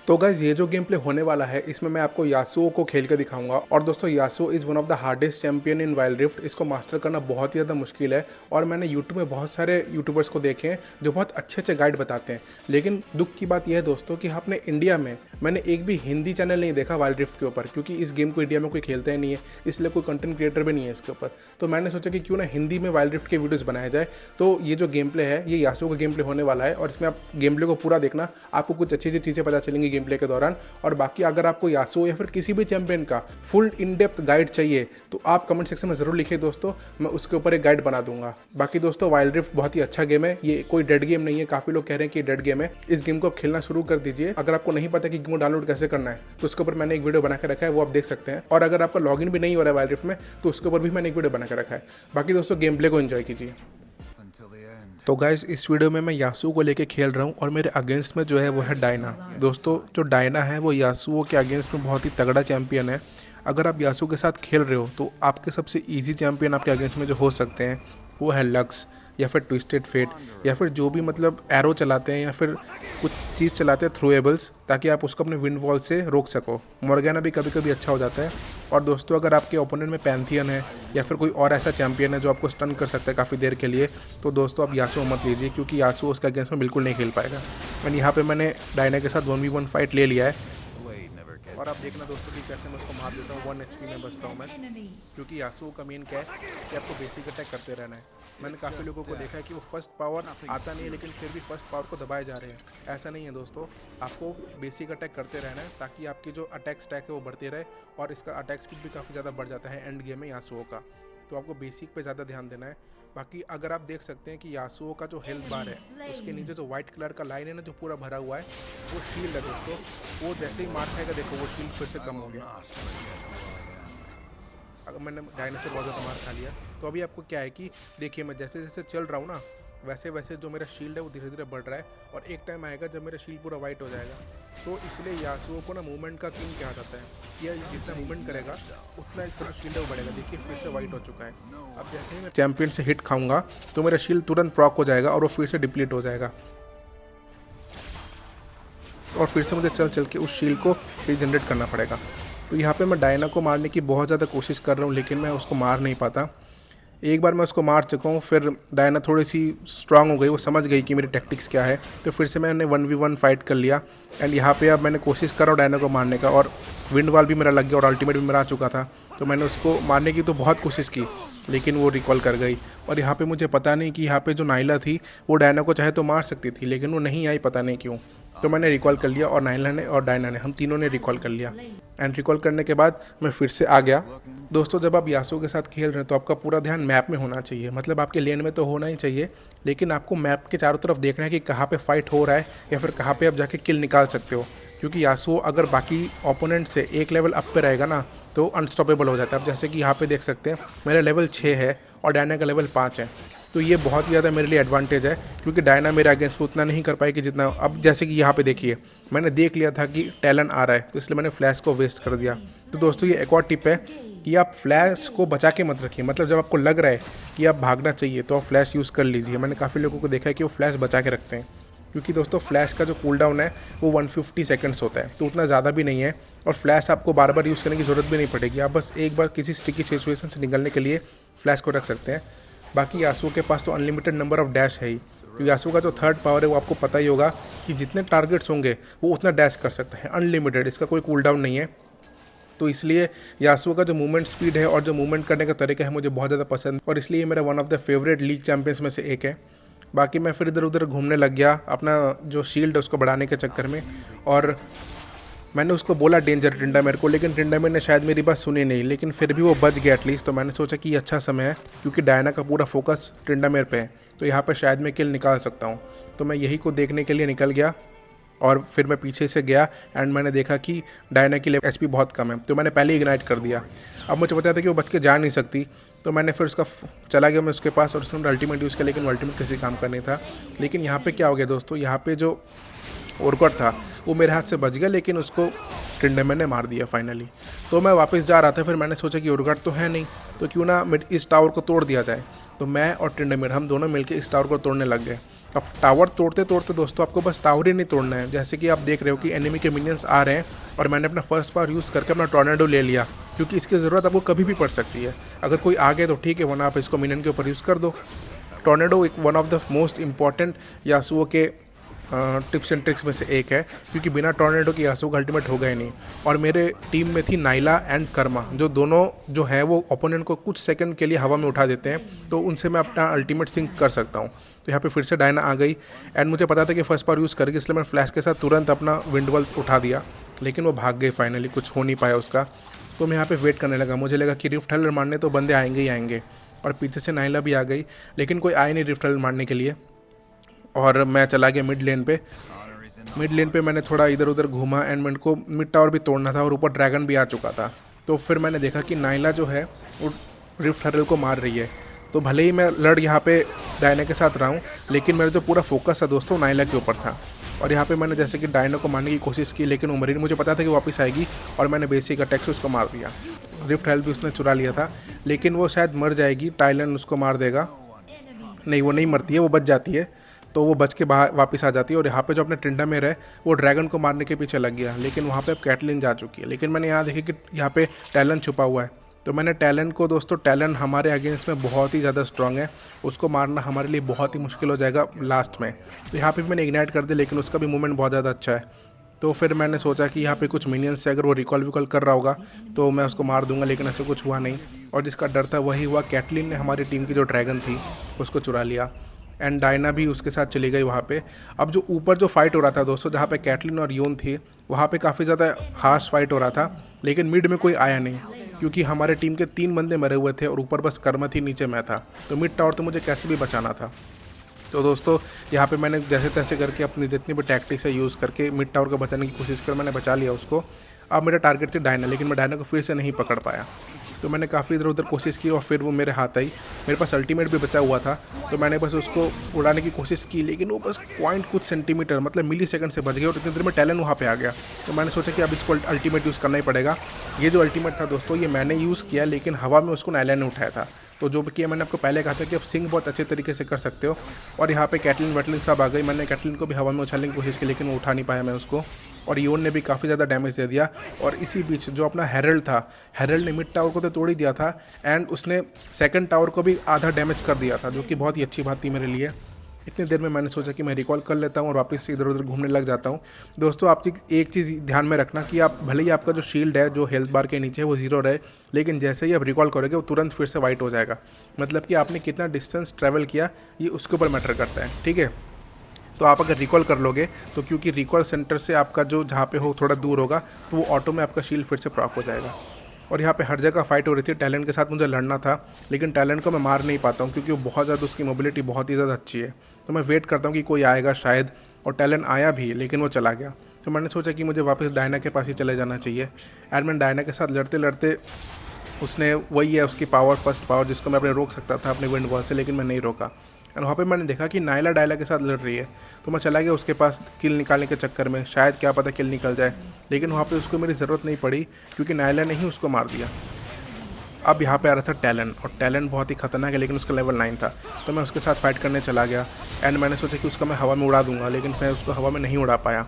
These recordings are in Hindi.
तो गाइज ये जो गेम प्ले होने वाला है इसमें मैं आपको यासुओ को खेल कर दिखाऊंगा। और दोस्तों Yasuo is one of the hardest champion in Wild Rift. इसको मास्टर करना बहुत ही ज़्यादा मुश्किल है और मैंने यूट्यूब में बहुत सारे यूट्यूबर्स को देखे हैं जो बहुत अच्छे अच्छे गाइड बताते हैं। लेकिन दुख की बात यह है दोस्तों कि अपने इंडिया में मैंने एक भी हिंदी चैनल नहीं देखा वाइल्ड रिफ्ट के ऊपर, क्योंकि इस गेम को इंडिया में कोई खेलता ही नहीं है, इसलिए कोई कंटेंट क्रिएटर भी नहीं है इसके ऊपर। तो मैंने सोचा कि क्यों ना हिंदी में वाइल्ड रिफ्ट के वीडियोज़ बनाया जाए। तो ये जो गेम प्ले है ये यासुओ का गेम प्ले होने वाला है और इसमें आप गेम प्ले को पूरा देखना, आपको कुछ अच्छी अच्छी चीज़ें पता चलेंगी गेम प्ले के दौरान। और बाकी अगर आपको यासुओ या फिर किसी भी चैंपियन का फुल इन डेप्थ गाइड चाहिए तो आप कमेंट सेक्शन में ज़रूर लिखिए दोस्तों, मैं उसके ऊपर एक गाइड बना दूंगा। बाकी दोस्तों वाइल्ड रिफ्ट बहुत ही अच्छा गेम है, ये कोई डेड गेम नहीं है। काफ़ी लोग कह रहे हैं कि ये डेड गेम है। इस गेम को आप खेलना शुरू कर दीजिए। अगर आपको नहीं पता कि गेम को डाउनलोड कैसे करना है तो उसके ऊपर मैंने एक वीडियो बना के रखा है, वो आप देख सकते हैं। और अगर आपका लॉगिन भी नहीं हो रहा है वाइल्ड रिफ्ट में तो उसके ऊपर भी मैंने एक वीडियो बना के रखा है। बाकी दोस्तों गेम प्ले को एंजॉय कीजिए। तो गाइस इस वीडियो में मैं यासुओ को लेके खेल रहा हूँ और मेरे अगेंस्ट में जो है वो है डायना। दोस्तों जो डायना है वो यासुओ के अगेंस्ट में बहुत ही तगड़ा चैंपियन है। अगर आप यासुओ के साथ खेल रहे हो तो आपके सबसे इजी चैंपियन आपके अगेंस्ट में जो हो सकते हैं वो है लक्स या फिर ट्विस्टेड फेट या फिर जो भी मतलब एरो चलाते हैं या फिर कुछ चीज़ चलाते हैं थ्रोएबल्स, ताकि आप उसको अपने विंड वॉल से रोक सको। मोर्गैना भी कभी कभी अच्छा हो जाता है। और दोस्तों अगर आपके ओपोनेंट में पैंथियन है या फिर कोई और ऐसा चैंपियन है जो आपको स्टन कर सकता है काफ़ी देर के लिए, तो दोस्तों आप यासुओ मत लीजिए, क्योंकि यासुओ उसके अगेंस्ट में बिल्कुल नहीं खेल पाएगा। एंड यहाँ पे मैंने डायना के साथ 1v1 फाइट ले लिया है और आप देखना दोस्तों कि कैसे मैं उसको मार देता हूँ। 1 HP में बचता हूँ मैं, क्योंकि यासुओ का मेन क्या है कि आपको बेसिक अटैक करते रहना है। मैंने काफ़ी लोगों को देखा है कि वो फर्स्ट पावर आता नहीं है लेकिन फिर भी फर्स्ट पावर को दबाए जा रहे हैं। ऐसा नहीं है दोस्तों, आपको बेसिक अटैक करते रहना है ताकि आपकी जो अटैक स्टैक है वो बढ़ते रहे और इसका अटैक स्पीड भी काफ़ी ज़्यादा बढ़ जाता है एंड गेम में यासुओ का। तो आपको बेसिक पे ज़्यादा ध्यान देना है। बाकी अगर आप देख सकते हैं कि यासुओ का जो हेल्थ बार है उसके नीचे जो व्हाइट कलर का लाइन है ना जो पूरा भरा हुआ है वो शील्ड है दोस्तों। वो जैसे ही मार खाएगा देखो वो शील्ड फिर से कम हो गया। अगर मैंने डायना से बहुत ज़्यादा मार खा लिया तो अभी आपको क्या है कि देखिए मैं जैसे जैसे चल रहा हूँ ना वैसे वैसे जो मेरा शील्ड है वो धीरे धीरे बढ़ रहा है और एक टाइम आएगा जब मेरा शील्ड पूरा वाइट हो जाएगा। तो इसलिए यासुओ को ना मूवमेंट का किंग कहा जाता है। यह जितना मूवमेंट करेगा उतना इसका जो शील्ड है वो बढ़ेगा। देखिए फिर से वाइट हो चुका है। अब जैसे ही मैं चैंपियन से हिट खाऊंगा तो मेरा शील्ड तुरंत प्रॉक हो जाएगा और वो फिर से डिप्लीट हो जाएगा और फिर से मुझे चल चल के उस शील्ड को रीजनरेट करना पड़ेगा। तो यहाँ पे मैं डायना को मारने की बहुत ज़्यादा कोशिश कर रहा हूँ लेकिन मैं उसको मार नहीं पाता। एक बार मैं उसको मार चुका हूँ, फिर डायना थोड़ी सी स्ट्रांग हो गई, वो समझ गई कि मेरी टैक्टिक्स क्या है, तो फिर से मैंने 1v1 फाइट कर लिया। एंड यहाँ पे अब मैंने कोशिश कर रहा हूँ डायना को मारने का और विंड वॉल भी मेरा लग गया और अल्टीमेट भी मेरा आ चुका था। तो मैंने उसको मारने की तो बहुत कोशिश की लेकिन वो रिकॉल कर गई। और यहाँ पे मुझे पता नहीं कि यहाँ पे जो नाइला थी वो डायना को चाहे तो मार सकती थी लेकिन वो नहीं आई, पता नहीं क्यों। तो मैंने रिकॉल कर लिया और नाइला ने और डायना ने, हम तीनों ने रिकॉल कर लिया। एंड रिकॉल करने के बाद मैं फिर से आ गया। दोस्तों जब आप यासुओ के साथ खेल रहे हैं तो आपका पूरा ध्यान मैप में होना चाहिए, मतलब आपके लेन में तो होना ही चाहिए लेकिन आपको मैप के चारों तरफ देखना है कि कहाँ पे फाइट हो रहा है या फिर कहाँ पे आप जाके किल निकाल सकते हो। क्योंकि यासुओ अगर बाकी ओपोनेंट से एक लेवल अप पे रहेगा ना तो अनस्टॉपेबल हो जाता है। अब जैसे कि यहाँ पे देख सकते हैं मेरा लेवल 6 है और डायना का लेवल 5 है। तो ये बहुत ही ज़्यादा मेरे लिए एडवांटेज है क्योंकि डायना मेरे अगेंस्ट में उतना नहीं कर पाएगी जितना। अब जैसे कि यहाँ पे देखिए मैंने देख लिया था कि टैलन आ रहा है तो इसलिए मैंने फ्लैश को वेस्ट कर दिया। तो दोस्तों ये एक और टिप है कि आप फ्लैश को बचा के मत रखिए, मतलब जब आपको लग रहा है कि आप भागना चाहिए तो आप फ्लैश यूज़ कर लीजिए। मैंने काफ़ी लोगों को देखा है कि वो फ्लैश बचा के रखते हैं क्योंकि दोस्तों फ्लैश का जो कूल डाउन है वो 150 सेकंड्स होता है, तो उतना ज़्यादा भी नहीं है और फ्लैश आपको बार बार यूज़ करने की ज़रूरत भी नहीं पड़ेगी। आप बस एक बार किसी स्टिकी सिचुएशन से निकलने के लिए फ्लैश को रख सकते हैं। बाकी यासुओ के पास तो अनलिमिटेड नंबर ऑफ डैश है ही। तो यासुओ का जो थर्ड पावर है वो आपको पता ही होगा कि जितने टारगेट्स होंगे वो उतना डैश कर सकता है, अनलिमिटेड, इसका कोई कूल डाउन नहीं है। तो इसलिए यासुओ का जो मूवमेंट स्पीड है और जो मूवमेंट करने का तरीका है मुझे बहुत ज़्यादा पसंद और इसलिए मेरा one of the favourite league champions में से एक है। बाकी मैं फिर इधर उधर घूमने लग गया अपना जो शील्ड है उसको बढ़ाने के चक्कर में और मैंने उसको बोला डेंजर ट्रिंडामेर को, लेकिन ट्रिंडामेर ने शायद मेरी बात सुनी नहीं, लेकिन फिर भी वो बच गया एटलीस्ट। तो मैंने सोचा कि ये अच्छा समय है क्योंकि डायना का पूरा फोकस ट्रिंडामेर पे है तो यहाँ पर शायद मैं किल निकाल सकता हूँ। तो मैं यही को देखने के लिए निकल गया और फिर मैं पीछे से गया एंड मैंने देखा कि डायना की HP बहुत कम है तो मैंने पहले इग्नाइट कर दिया। अब मुझे पता था कि वो बच के जा नहीं सकती तो मैंने फिर उसका चला गया मैं उसके पास और उसने अल्टीमेट यूज़ किया लेकिन अल्टीमेट किसी काम का नहीं था। लेकिन यहाँ पे क्या हो गया दोस्तों, यहाँ पे जो ओरकॉट था वो मेरे हाथ से बच गया लेकिन उसको ट्रिंडामेर ने मार दिया फाइनली। तो मैं वापस जा रहा था, फिर मैंने सोचा कि ओरकॉट तो है नहीं तो क्यों ना इस टावर को तोड़ दिया जाए। तो मैं और ट्रिंडामेर हम दोनों मिलकर इस टावर को तोड़ने लग गए। अब टावर तोड़ते तोड़ते दोस्तों आपको बस टावर ही नहीं तोड़ना है, जैसे कि आप देख रहे हो कि एनिमी के मिनियंस आ रहे हैं और मैंने अपना फर्स्ट पावर यूज़ करके अपना टॉर्नेडो ले लिया, क्योंकि इसकी ज़रूरत आपको कभी भी पड़ सकती है। अगर कोई आ गए तो ठीक है, वरना आप इसको मिनियन के ऊपर यूज़ कर दो। टॉर्नेडो एक one of the most important Yasuo के टिप्स एंड ट्रिक्स में से एक है, क्योंकि बिना टॉर्नेडो की यासुओ का अल्टीमेट होगा ही नहीं। और मेरे टीम में थी नाइला एंड कर्मा, जो दोनों जो है वो ओपोनेंट को कुछ सेकंड के लिए हवा में उठा देते हैं, तो उनसे मैं अपना अल्टीमेट सिंक कर सकता हूँ। तो यहाँ पे फिर से डायना आ गई एंड मुझे पता था कि फर्स्ट पावर यूज़ करेगी, इसलिए मैं फ्लैश के साथ तुरंत अपना विंडवॉल उठा दिया, लेकिन वो भाग गई फाइनली, कुछ हो नहीं पाया उसका। तो मैं यहाँ पे वेट करने लगा, मुझे लगा कि रिफ्ट हलर मारने तो बंदे आएंगे ही आएंगे, और पीछे से नाइला भी आ गई, लेकिन कोई आए नहीं रिफ्ट हलर मारने के लिए। और मैं चला गया मिड लेन पे। मिड लेन पे मैंने थोड़ा इधर उधर घूमा एंड मेरे को मिड टावर भी तोड़ना था और ऊपर ड्रैगन भी आ चुका था। तो फिर मैंने देखा कि नाइला जो है वो रिफ्ट हरल को मार रही है। तो भले ही मैं लड़ यहाँ पे डायना के साथ रहा हूँ, लेकिन मेरा जो पूरा फोकस था दोस्तों नाइला के ऊपर था। और यहाँ पे मैंने जैसे कि डायना को मारने की कोशिश की, लेकिन उमरीन मुझे पता था कि वापस आएगी और मैंने बेसिक अटैक से उसको मार दिया। रिफ्ट हरल भी उसने चुरा लिया था, लेकिन वो शायद मर जाएगी, टाइलन उसको मार देगा। नहीं, वो नहीं मरती है, वो बच जाती है। तो वो बच के बाहर वापस आ जाती है। और यहाँ पे जो अपने टिंडा में रहे वो ड्रैगन को मारने के पीछे लग गया, लेकिन वहाँ पे अब कैटलिन जा चुकी है। लेकिन मैंने यहाँ देखी कि यहाँ पे टैलन छुपा हुआ है, तो मैंने टैलन को दोस्तों, टैलन हमारे अगेंस्ट में बहुत ही ज़्यादा स्ट्रांग है, उसको मारना हमारे लिए बहुत ही मुश्किल हो जाएगा लास्ट में। तो यहाँ पे भी मैंने इग्नाइट कर दिया, लेकिन उसका भी मूवमेंट बहुत ज़्यादा अच्छा है। तो फिर मैंने सोचा कि यहाँ पे कुछ मिनियंस से अगर वो रिकॉल विकॉल कर रहा होगा तो मैं उसको मार दूंगा, लेकिन ऐसा कुछ हुआ नहीं। और जिसका डर था वही हुआ, कैटलिन ने हमारी टीम की जो ड्रैगन थी उसको चुरा लिया एंड डायना भी उसके साथ चली गई वहाँ पे। अब जो ऊपर जो फाइट हो रहा था दोस्तों, जहाँ पे कैटलिन और योन थी, वहाँ पे काफ़ी ज़्यादा हार्श फाइट हो रहा था, लेकिन मिड में कोई आया नहीं, क्योंकि हमारे टीम के 3 बंदे मरे हुए थे और ऊपर बस कर्म थी, नीचे मैं था। तो मिड टावर तो मुझे कैसे भी बचाना था। तो दोस्तों यहाँ पे मैंने जैसे तैसे करके अपनी जितनी भी टैक्टिक्स है यूज़ करके मिड टावर को बचाने की कोशिश कर मैंने बचा लिया उसको। अब मेरा टारगेट थी डायना, लेकिन मैं डायना को फिर से नहीं पकड़ पाया। तो मैंने काफ़ी इधर उधर कोशिश की और फिर वो मेरे हाथ आई। मेरे पास अल्टीमेट भी बचा हुआ था, तो मैंने बस उसको उड़ाने की कोशिश की, लेकिन वो बस पॉइंट कुछ सेंटीमीटर मतलब मिली सेकंड से बच गया और इतनी देर में टैलेंट वहाँ पे आ गया। तो मैंने सोचा कि अब इसको अल्टीमेट यूज़ करना ही पड़ेगा। ये जो अल्टीमेट था दोस्तों, ये मैंने यूज़ किया, लेकिन हवा में उसको नाइला ने उठाया था। तो जो भी किया मैंने आपको पहले कहा था कि आप सिंग बहुत अच्छे तरीके से कर सकते हो। और यहाँ पे कैटलिन वैटलिन सब आ गई। मैंने कैटलिन को भी हवा में उछालने की कोशिश की, लेकिन वो उठा नहीं पाया मैं उसको। और योन ने भी काफ़ी ज़्यादा डैमेज दे दिया। और इसी बीच जो अपना हेरल्ड था, हेरल्ड ने मिड टावर को तो तोड़ ही दिया था एंड उसने सेकंड टावर को भी आधा डैमेज कर दिया था, जो कि बहुत ही अच्छी बात थी मेरे लिए। इतनी देर में मैंने सोचा कि मैं रिकॉल कर लेता हूँ और वापस से इधर उधर घूमने लग जाता हूँ। दोस्तों आप एक चीज़ ध्यान में रखना कि आप भले ही आपका जो शील्ड है जो हेल्थ बार के नीचे है वो 0 रहे, लेकिन जैसे ही आप रिकॉल करोगे वो तुरंत फिर से वाइट हो जाएगा। मतलब कि आपने कितना डिस्टेंस ट्रैवल किया ये उसके ऊपर मैटर करता है, ठीक है। तो आप अगर रिकॉल कर लोगे तो क्योंकि रिकॉल सेंटर से आपका जो जहाँ पे हो थोड़ा दूर होगा, तो वो ऑटो में आपका शील्ड फिर से प्रॉक हो जाएगा। और यहाँ पे हर जगह फाइट हो रही थी। टैलेंट के साथ मुझे लड़ना था, लेकिन टैलेंट को मैं मार नहीं पाता हूँ, क्योंकि वो बहुत ज़्यादा, उसकी मोबिलिटी बहुत ही ज़्यादा अच्छी है। तो मैं वेट करता हूँ कि कोई आएगा शायद, और टैलेंट आया भी, लेकिन वो चला गया। तो मैंने सोचा कि मुझे वापस डायना के पास ही चले जाना चाहिए। एंड मैं डायना के साथ लड़ते लड़ते, उसने वही है उसकी पावर, फर्स्ट पावर, जिसको मैं अपने रोक सकता था अपने विंड वॉल से, लेकिन मैं नहीं रोका। और वहाँ पे मैंने देखा कि नाइला डायला के साथ लड़ रही है, तो मैं चला गया उसके पास किल निकालने के चक्कर में, शायद क्या पता किल निकल जाए। लेकिन वहाँ पे उसको मेरी ज़रूरत नहीं पड़ी, क्योंकि नाइला ने ही उसको मार दिया। अब यहाँ पे आ रहा था टैलेंट, और टैलेंट बहुत ही खतरनाक है, लेकिन उसका लेवल 9 था। तो मैं उसके साथ फाइट करने चला गया एंड मैंने सोचा कि उसको मैं हवा में उड़ा दूंगा, लेकिन मैं उसको हवा में नहीं उड़ा पाया।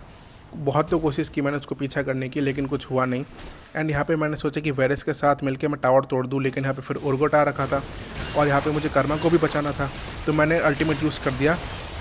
बहुत तो कोशिश की मैंने उसको पीछा करने की, लेकिन कुछ हुआ नहीं। एंड यहाँ पे मैंने सोचा कि वेरिस के साथ मिलके मैं टावर तोड़ दूँ, लेकिन यहाँ पे फिर उर्गोट आ रखा था और यहाँ पे मुझे कर्मा को भी बचाना था। तो मैंने अल्टीमेट यूज़ कर दिया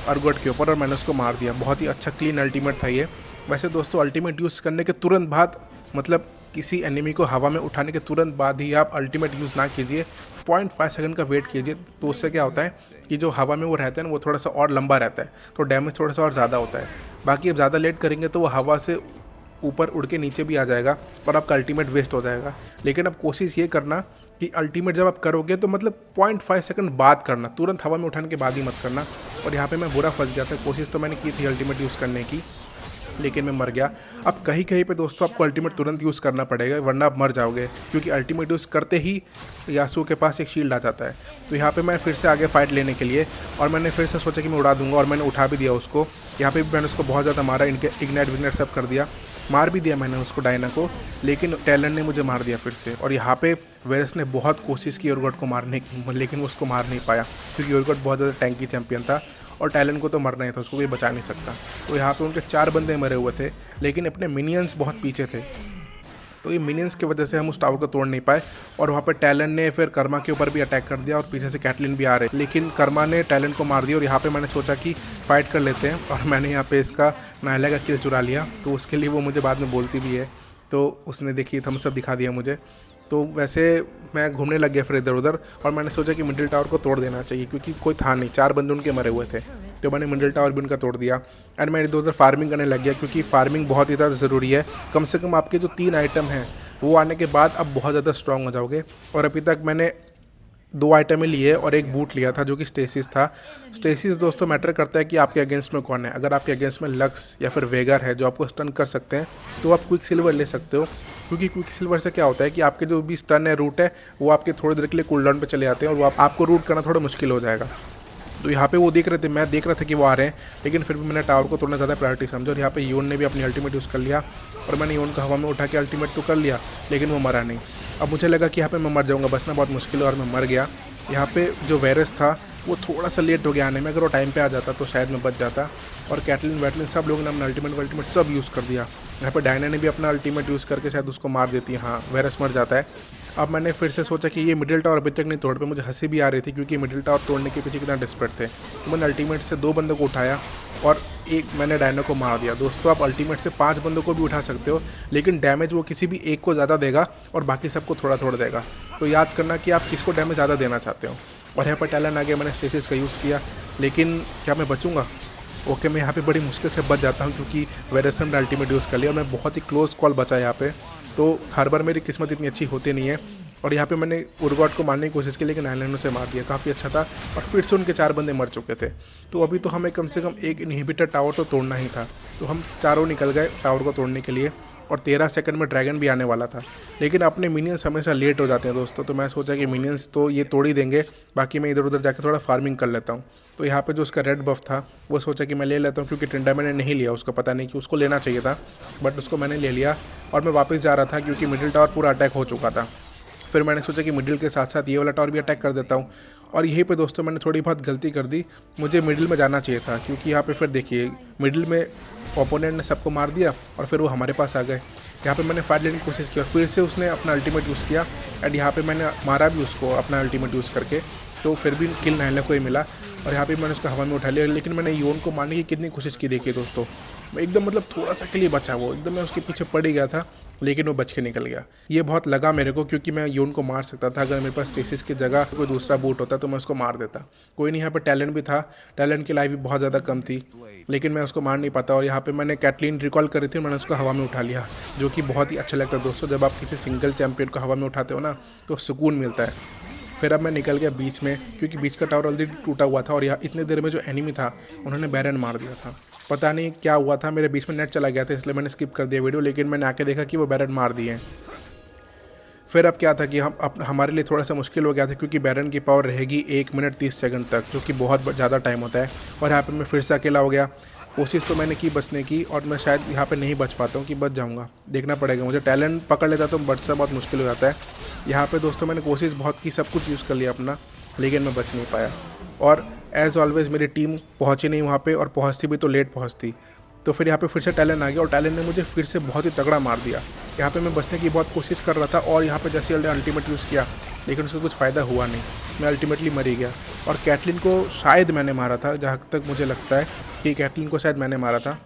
उर्गोट के ऊपर और मैंने उसको मार दिया। बहुत ही अच्छा क्लीन अल्टीमेट था ये। वैसे दोस्तों अल्टीमेट यूज़ करने के तुरंत बाद, मतलब किसी एनिमी को हवा में उठाने के तुरंत बाद ही आप अल्टीमेट यूज़ ना कीजिए, 0.5 सेकंड का वेट कीजिए। तो उससे क्या होता है कि जो हवा में वो रहता है ना, वो थोड़ा सा और लंबा रहता है, तो डैमेज थोड़ा सा और ज़्यादा होता है। बाकी अब ज़्यादा लेट करेंगे तो वो हवा से ऊपर उड़ के नीचे भी आ जाएगा और आपका अल्टीमेट वेस्ट हो जाएगा। लेकिन अब कोशिश ये करना कि अल्टीमेट जब आप करोगे तो मतलब 0.5 सेकंड बाद करना, तुरंत हवा में उठाने के बाद ही मत करना। और यहाँ पे मैं बुरा फंस गया था। कोशिश तो मैंने की थी अल्टीमेट यूज़ करने की, लेकिन मैं मर गया। अब कहीं कहीं पे दोस्तों आपको अल्टीमेट तुरंत यूज़ करना पड़ेगा, वरना आप मर जाओगे, क्योंकि अल्टीमेट यूज़ करते ही यासुओ के पास एक शील्ड आ जाता है। तो यहाँ पे मैं फिर से आगे फाइट लेने के लिए, और मैंने फिर से सोचा कि मैं उड़ा दूंगा, और मैंने उठा भी दिया उसको। यहाँ पे भी मैंने उसको बहुत ज़्यादा मारा, इनके इग्नाइट विग्नाइट सब कर दिया, मार भी दिया मैंने उसको डायना को, लेकिन टैलेंट ने मुझे मार दिया फिर से। और यहाँ पे वेरस ने बहुत कोशिश की उर्गोट को मारने की, लेकिन वो उसको मार नहीं पाया, क्योंकि उर्गोट बहुत ज़्यादा टैंकी चैंपियन था और टैलेंट को तो मरना ही था, उसको कोई बचा नहीं सकता। तो यहाँ पे उनके 4 बंदे मरे हुए थे, लेकिन अपने मिनियंस बहुत पीछे थे। तो ये मिनियंस की वजह से हम उस टावर को तोड़ नहीं पाए और वहाँ पे टैलेंट ने फिर कर्मा के ऊपर भी अटैक कर दिया और पीछे से कैटलिन भी आ रहे, लेकिन कर्मा ने टैलेंट को मार दिया। और यहाँ पे मैंने सोचा कि फ़ाइट कर लेते हैं और मैंने यहाँ पे इसका नायला का किल चुरा लिया। तो उसके लिए वो मुझे बाद में बोलती भी है, तो उसने देखी थम्स अप दिखा दिया मुझे। तो वैसे मैं घूमने लग गया फिर इधर उधर और मैंने सोचा कि मिडिल टावर को तोड़ देना चाहिए, क्योंकि कोई था नहीं, 4 बंदे उनके मरे हुए थे। तो मैंने मिडिल टावर भी उनका तोड़ दिया एंड मैं इधर उधर फार्मिंग करने लग गया, क्योंकि फार्मिंग बहुत ही ज़्यादा ज़रूरी है। कम से कम आपके जो 3 आइटम हैं वो आने के बाद आप बहुत ज़्यादा स्ट्रॉन्ग हो जाओगे। और अभी तक मैंने 2 आइटम ही लिए और एक बूट लिया था जो कि स्टेसिस था। स्टेसिस दोस्तों मैटर करता है कि आपके अगेंस्ट में कौन है। अगर आपके अगेंस्ट में लक्स या फिर वेगर है जो आपको स्टन कर सकते हैं, तो आप क्विक सिल्वर ले सकते हो, क्योंकि क्विक सिल्वर से क्या होता है कि आपके जो भी स्टन है, रूट है, वो आपके थोड़ी देर के लिए कूल डाउन पे चले जाते हैं और वो आपको रूट करना थोड़ा मुश्किल हो जाएगा। तो यहाँ पे वो देख रहे थे, मैं देख रहा था कि वो आ रहे हैं, लेकिन फिर भी मैंने टावर को तोड़ना ज़्यादा प्रायोरिटी समझा। और यहाँ पे योन ने भी अपनी अल्टीमेट यूज़ कर लिया और मैंने योन को हवा में उठा के अल्टीमेट तो कर लिया, लेकिन वो मरा नहीं। अब मुझे लगा कि यहाँ पे मैं मर जाऊँगा, बचना बहुत मुश्किल है और मैं मर गया। यहाँ पे जो वायरस था वो थोड़ा सा लेट हो गया आने में, अगर वो टाइम पे आ जाता तो शायद मैं बच जाता। और कैटलिन वैटलिन सब लोगों ने अपना अल्टीमेट सब यूज़ कर दिया। यहाँ पे डायना ने भी अपना अल्टीमेट यूज़ करके शायद उसको मार देती है, हाँ वायरस मर जाता है। अब मैंने फिर से सोचा कि ये मिडिल टावर अभी तक नहीं तोड़ पे, मुझे हंसी भी आ रही थी क्योंकि मिडिल टावर तोड़ने के पीछे कितना डिस्परेट थे। तो मैंने अल्टीमेट से 2 बंदों को उठाया और एक मैंने डायना को मार दिया। दोस्तों आप अल्टीमेट से 5 बंदों को भी उठा सकते हो, लेकिन डैमेज वो किसी भी एक को ज़्यादा देगा और बाकी सबको थोड़ा थोड़ा देगा। तो याद करना कि आप किसको डैमेज ज़्यादा देना चाहते हो। और यहाँ पर टैलेंट आ गया, मैंने स्टेसिस का यूज़ किया, लेकिन क्या मैं बचूंगा? ओके, मैं यहाँ पे बड़ी मुश्किल से बच जाता हूँ क्योंकि वेरेसन ने अल्टीमेट यूज़ कर लिया और मैं बहुत ही क्लोज कॉल बचा यहाँ पे। तो हर बार मेरी किस्मत इतनी अच्छी होती नहीं है। और यहाँ पे मैंने उर्गॉट को मारने की कोशिश की, लेकिन आइलैंड से मार दिया, काफ़ी अच्छा था। और फिर से उनके 4 बंदे मर चुके थे। तो अभी तो हमें कम से कम एक इनहिबिटर टावर तो तोड़ना ही था। तो हम चारों निकल गए टावर को तोड़ने के लिए और 13 सेकंड में ड्रैगन भी आने वाला था, लेकिन अपने मिनियंस हमेशा लेट हो जाते हैं दोस्तों। तो मैं सोचा कि मिनियंस तो ये तोड़ ही देंगे, बाकी मैं इधर उधर जाकर थोड़ा फार्मिंग कर लेता हूँ। तो यहाँ पे जो उसका रेड बफ था वो सोचा कि मैं ले लेता हूँ, क्योंकि टिंडा मैंने नहीं लिया, उसको पता नहीं कि उसको लेना चाहिए था, बट उसको मैंने ले लिया। और मैं वापस जा रहा था क्योंकि मिडिल टावर पूरा अटैक हो चुका था। फिर मैंने सोचा कि मिडिल के साथ साथ ये वाला टावर भी अटैक कर देता हूँ। और यहीं पे दोस्तों मैंने थोड़ी बहुत गलती कर दी, मुझे मिडिल में जाना चाहिए था, क्योंकि यहाँ पे फिर देखिए मिडिल में ओपोनेंट ने सबको मार दिया और फिर वो हमारे पास आ गए। यहाँ पे मैंने फाइट लेने की कोशिश की और फिर से उसने अपना अल्टीमेट यूज़ किया एंड यहाँ पे मैंने मारा भी उसको अपना अल्टीमेट यूज़ करके। तो फिर भी किल नायला को ही मिला और यहाँ पे मैंने उसको हवा में उठा लिया। लेकिन मैंने योन को मारने की कितनी कोशिश की देखिए दोस्तों, मैं एकदम मतलब थोड़ा सा के लिए बचा, वो एकदम मैं उसके पीछे पड़ ही गया था, लेकिन वो बच के निकल गया। ये बहुत लगा मेरे को, क्योंकि मैं योन को मार सकता था। अगर मेरे पास स्टेसिस की जगह कोई दूसरा बूट होता तो मैं उसको मार देता। कोई नहीं, यहाँ पर टैलेंट भी था, टैलेंट की लाइफ भी बहुत ज़्यादा कम थी, लेकिन मैं उसको मार नहीं पाता। और यहाँ पे मैंने कैटलिन रिकॉल करी थी, मैंने उसको हवा में उठा लिया, जो कि बहुत ही अच्छा लगता है दोस्तों। जब आप किसी सिंगल चैंपियन को हवा में उठाते हो ना, तो सुकून मिलता है। फिर अब मैं निकल गया बीच में, क्योंकि बीच का टावर ऑलरेडी टूटा हुआ था और यहाँ इतने देर में जो एनिमी था उन्होंने बैरन मार दिया था। पता नहीं क्या हुआ था, मेरे बीच में नेट चला गया था, इसलिए मैंने स्किप कर दिया वीडियो। लेकिन मैंने आके देखा कि वो बैरन मार दिए। फिर अब क्या था कि हमारे लिए थोड़ा सा मुश्किल हो गया था, क्योंकि बैरन की पावर रहेगी 1 मिनट 30 सेकंड तक, जो कि बहुत ज़्यादा टाइम होता है। और यहाँ पे मैं फिर से अकेला हो गया। कोशिश तो मैंने की बचने की, और मैं शायद यहाँ पे नहीं बच पाता हूँ कि बच जाऊँगा, देखना पड़ेगा मुझे। टैलेंट पकड़ लेता तो बचना बहुत मुश्किल हो जाता है। यहाँ पे दोस्तों मैंने कोशिश बहुत की, सब कुछ यूज़ कर लिया अपना, लेकिन मैं बच नहीं पाया। और एज़ ऑलवेज़ मेरी टीम पहुँची नहीं वहाँ पे, और पहुँचती भी तो लेट पहुँचती। तो फिर यहाँ पे फिर से टैलेंट आ गया और टैलेंट ने मुझे फिर से बहुत ही तगड़ा मार दिया। यहाँ पे मैं बचने की बहुत कोशिश कर रहा था, और यहाँ पे जैसे अल्टीमेट यूज़ किया, लेकिन उसका कुछ फ़ायदा हुआ नहीं, मैं अल्टीमेटली मर ही गया। और कैटलिन को शायद मैंने मारा था, जहाँ तक मुझे लगता है कि कैटलिन को शायद मैंने मारा था।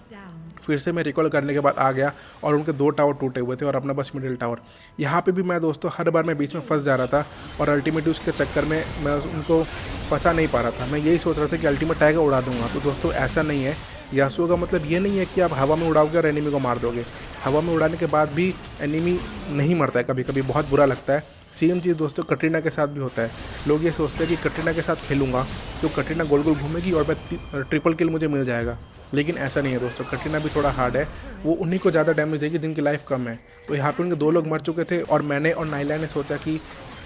फिर से मैं रिकॉल करने के बाद आ गया और उनके 2 टावर टूटे हुए थे और अपना बस मिडिल टावर। यहाँ पे भी मैं दोस्तों हर बार मैं बीच में फंस जा रहा था, और अल्टीमेट यूज़ के चक्कर में मैं उनको फंसा नहीं पा रहा था। मैं यही सोच रहा था कि अल्टीमेट आएगा उड़ा दूंगा। तो दोस्तों ऐसा नहीं है, यासुओ का मतलब ये नहीं है कि आप हवा में उड़ाओगे और एनिमी को मार दोगे। हवा में उड़ाने के बाद भी एनिमी नहीं मरता है, कभी कभी बहुत बुरा लगता है। सेम चीज़ दोस्तों कटरीना के साथ भी होता है। लोग ये सोचते हैं कि कटरीना के साथ खेलूँगा तो कटरीना गोल गोल घूमेगी और मैं ट्रिपल किल मुझे मिल जाएगा, लेकिन ऐसा नहीं है दोस्तों। कटरीना भी थोड़ा हार्ड है, वो उन्हीं को ज़्यादा डैमेज देगी जिनकी लाइफ कम है। तो यहाँ पे उनके 2 लोग मर चुके थे, और मैंने और नाइला ने सोचा कि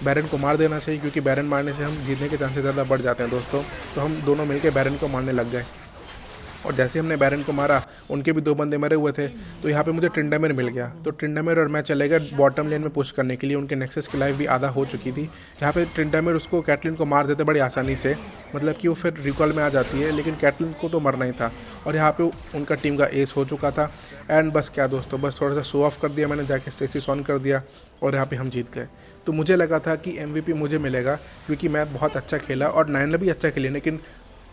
बैरन को मार देना चाहिए, क्योंकि बैरन मारने से हम जीतने के चांसेस ज़्यादा बढ़ जाते हैं दोस्तों। तो हम दोनों मिलकर बैरन को मारने लग गए। और जैसे हमने बैरन को मारा, उनके भी 2 बंदे मरे हुए थे, तो यहाँ पे मुझे ट्रिंडामेर मिल गया। तो ट्रिंडामेर और मैं चले गए बॉटम लेन में पुश करने के लिए। उनके नेक्सस की लाइफ भी आधा हो चुकी थी। यहाँ पे ट्रिंडामेर उसको कैटलिन को मार देते बड़ी आसानी से, मतलब कि वो फिर रिकॉल में आ जाती है, लेकिन कैटलिन को तो मरना ही था। और यहाँ पे उनका टीम का एस हो चुका था। एंड बस क्या दोस्तों, बस थोड़ा सा शो ऑफ कर दिया मैंने, जाके स्टेसिस ऑन कर दिया और यहाँ पे हम जीत गए। तो मुझे लगा था कि MVP मुझे मिलेगा, क्योंकि मैं बहुत अच्छा खेला और नाइला भी अच्छा खेली, लेकिन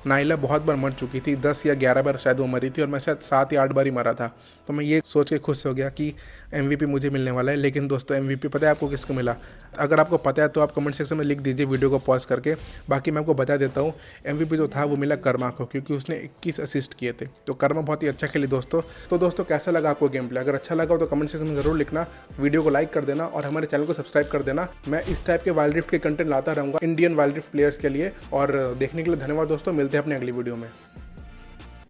नाइला बहुत बार मर चुकी थी, 10 या 11 बार शायद वो मरी थी और मैं शायद 7 या 8 बार ही मरा था। तो मैं ये सोच के खुश हो गया कि MVP मुझे मिलने वाला है। लेकिन दोस्तों MVP पता है आपको किसको मिला? अगर आपको पता है तो आप कमेंट सेक्शन में लिख दीजिए वीडियो को पॉज करके। बाकी मैं आपको बता देता हूँ, MVP जो था वो मिला कर्मा को, क्योंकि उसने 21 असिस्ट किए थे। तो कर्मा बहुत ही अच्छा खेली दोस्तों। तो दोस्तों कैसा लगा आपको गेम प्ले? अगर अच्छा लगा हो तो कमेंट सेक्शन में ज़रूर लिखना, वीडियो को लाइक कर देना और हमारे चैनल को सब्सक्राइब कर देना। मैं इस टाइप के वाइल्ड रिफ्ट के कंटेंट लाता रहूँगा इंडियन वाइल्ड रिफ्ट प्लेयर्स के लिए। और देखने के लिए धन्यवाद दोस्तों, मिलते हैं अपने अगली वीडियो में।